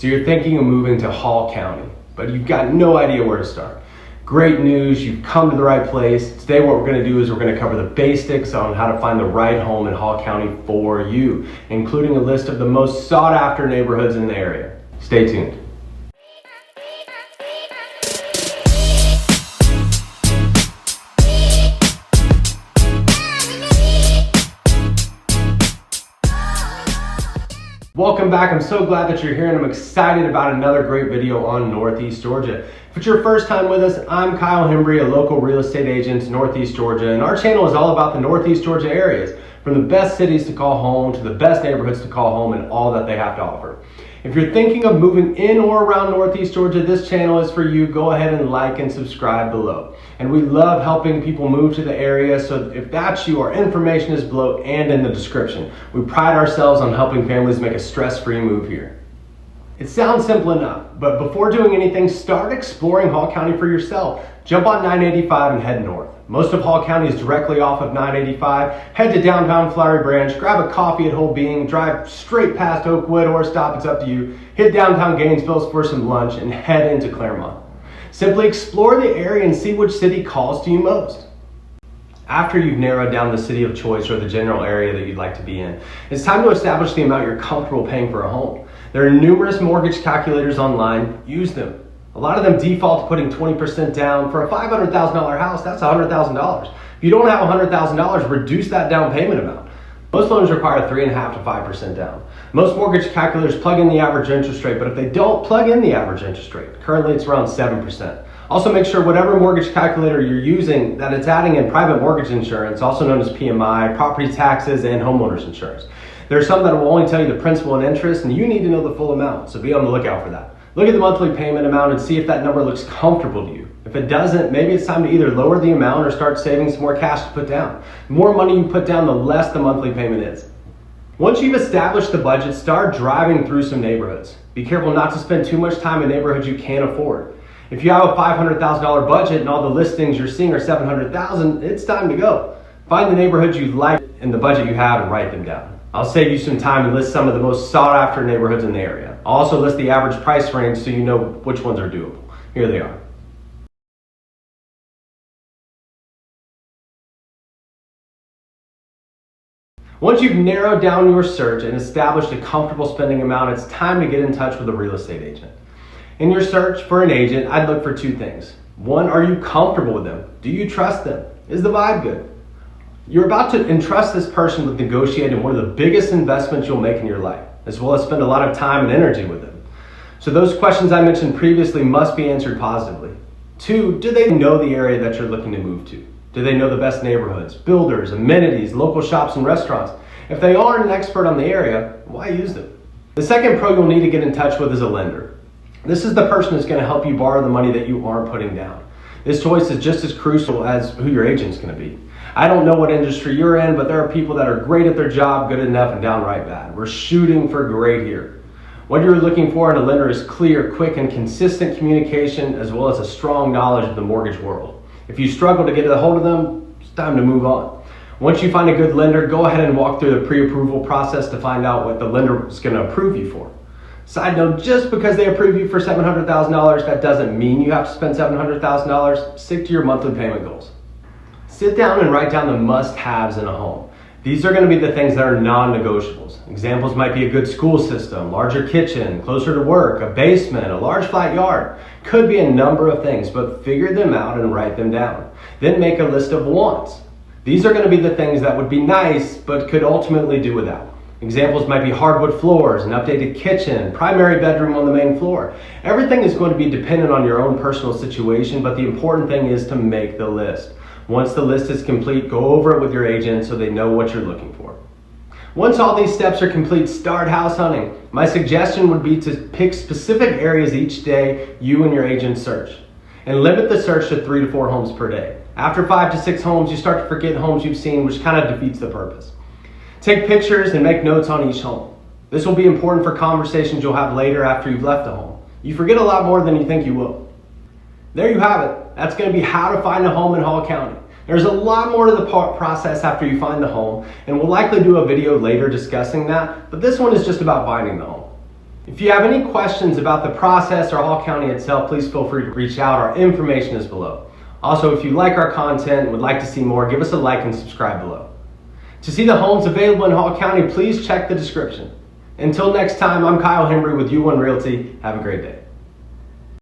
So you're thinking of moving to Hall County, but you've got no idea where to start. Great news, you've come to the right place. Today what we're going to do is we're going to cover the basics on how to find the right home in Hall County for you, including a list of the most sought after neighborhoods in the area. Stay tuned. Welcome back. I'm so glad that you're here and I'm excited about another great video on Northeast Georgia. If it's your first time with us, I'm Kyle Hembree, a local real estate agent in Northeast Georgia, and our channel is all about the Northeast Georgia areas, from the best cities to call home to the best neighborhoods to call home and all that they have to offer. If you're thinking of moving in or around Northeast Georgia, this channel is for you. Go ahead and like and subscribe below. And we love helping people move to the area, so if that's you, our information is below and in the description. We pride ourselves on helping families make a stress-free move here. It sounds simple enough, but before doing anything, start exploring Hall County for yourself. Jump on 985 and head north. Most of Hall County is directly off of 985. Head to downtown Flowery Branch, grab a coffee at Whole Being, drive straight past Oakwood or stop, it's up to you. Hit downtown Gainesville for some lunch and head into Claremont. Simply explore the area and see which city calls to you most. After you've narrowed down the city of choice or the general area that you'd like to be in, it's time to establish the amount you're comfortable paying for a home. There are numerous mortgage calculators online. Use them. A lot of them default to putting 20% down. For a $500,000 house, that's $100,000. If you don't have $100,000, reduce that down payment amount. Most loans require 3.5% to 5% down. Most mortgage calculators plug in the average interest rate, but if they don't plug in the average interest rate, currently it's around 7%. Also make sure whatever mortgage calculator you're using that it's adding in private mortgage insurance, also known as PMI, property taxes, and homeowners insurance. There are some that will only tell you the principal and interest, and you need to know the full amount, so be on the lookout for that. Look at the monthly payment amount and see if that number looks comfortable to you. If it doesn't, maybe it's time to either lower the amount or start saving some more cash to put down. The more money you put down, the less the monthly payment is. Once you've established the budget, start driving through some neighborhoods. Be careful not to spend too much time in neighborhoods you can't afford. If you have a $500,000 budget and all the listings you're seeing are $700,000, it's time to go. Find the neighborhoods you like in the budget you have and write them down. I'll save you some time and list some of the most sought after neighborhoods in the area. I'll also list the average price range so you know which ones are doable. Here they are. Once you've narrowed down your search and established a comfortable spending amount, it's time to get in touch with a real estate agent. In your search for an agent, I'd look for two things. One, are you comfortable with them? Do you trust them? Is the vibe good? You're about to entrust this person with negotiating one of the biggest investments you'll make in your life, as well as spend a lot of time and energy with them. So those questions I mentioned previously must be answered positively. Two, do they know the area that you're looking to move to? Do they know the best neighborhoods, builders, amenities, local shops, and restaurants? If they aren't an expert on the area, why use them? The second pro you'll need to get in touch with is a lender. This is the person who's going to help you borrow the money that you aren't putting down. This choice is just as crucial as who your agent's going to be. I don't know what industry you're in, but there are people that are great at their job, good enough, and downright bad. We're shooting for great here. What you're looking for in a lender is clear, quick, and consistent communication, as well as a strong knowledge of the mortgage world. If you struggle to get a hold of them, it's time to move on. Once you find a good lender, go ahead and walk through the pre-approval process to find out what the lender is going to approve you for. Side note, just because they approve you for $700,000, that doesn't mean you have to spend $700,000. Stick to your monthly payment goals. Sit down and write down the must-haves in a home. These are going to be the things that are non-negotiables. Examples might be a good school system, larger kitchen, closer to work, a basement, a large flat yard. Could be a number of things, but figure them out and write them down. Then make a list of wants. These are going to be the things that would be nice, but could ultimately do without. Examples might be hardwood floors, an updated kitchen, primary bedroom on the main floor. Everything is going to be dependent on your own personal situation, but the important thing is to make the list. Once the list is complete, go over it with your agent so they know what you're looking for. Once all these steps are complete, start house hunting. My suggestion would be to pick specific areas each day you and your agent search, and limit the search to 3 to 4 homes per day. After 5 to 6 homes, you start to forget homes you've seen, which kind of defeats the purpose. Take pictures and make notes on each home. This will be important for conversations you'll have later after you've left the home. You forget a lot more than you think you will. There you have it. That's going to be how to find a home in Hall County. There's a lot more to the process after you find the home, and we'll likely do a video later discussing that, but this one is just about finding the home. If you have any questions about the process or Hall County itself, please feel free to reach out. Our information is below. Also, if you like our content and would like to see more, give us a like and subscribe below. To see the homes available in Hall County, please check the description. Until next time, I'm Kyle Hembree with U1 Realty. Have a great day.